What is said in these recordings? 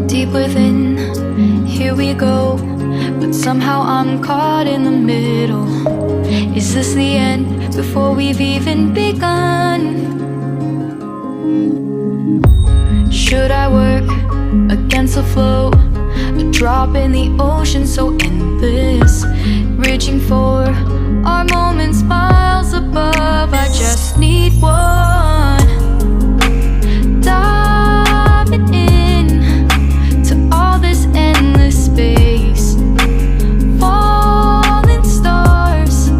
Deep within, here we go, but somehow I'm caught in the middle. Is this the end before we've even begun? Should I work against the flow? A drop in the ocean so endless, reaching for our moments miles above. I just need one. Diving in to all this endless space, falling stars,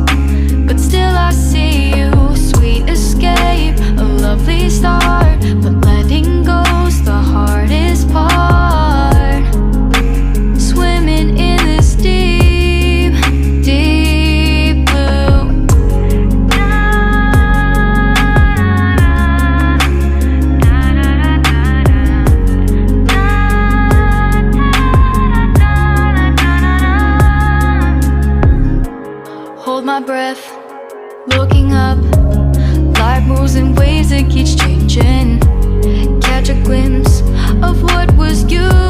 but still I see you. Sweet escape, a lovely start, but letting go's the hardest part. Swimming in this deep, deep blue. Hold my breath, looking up. Life moves in ways that keeps changing. Catch a glimpse of what was you.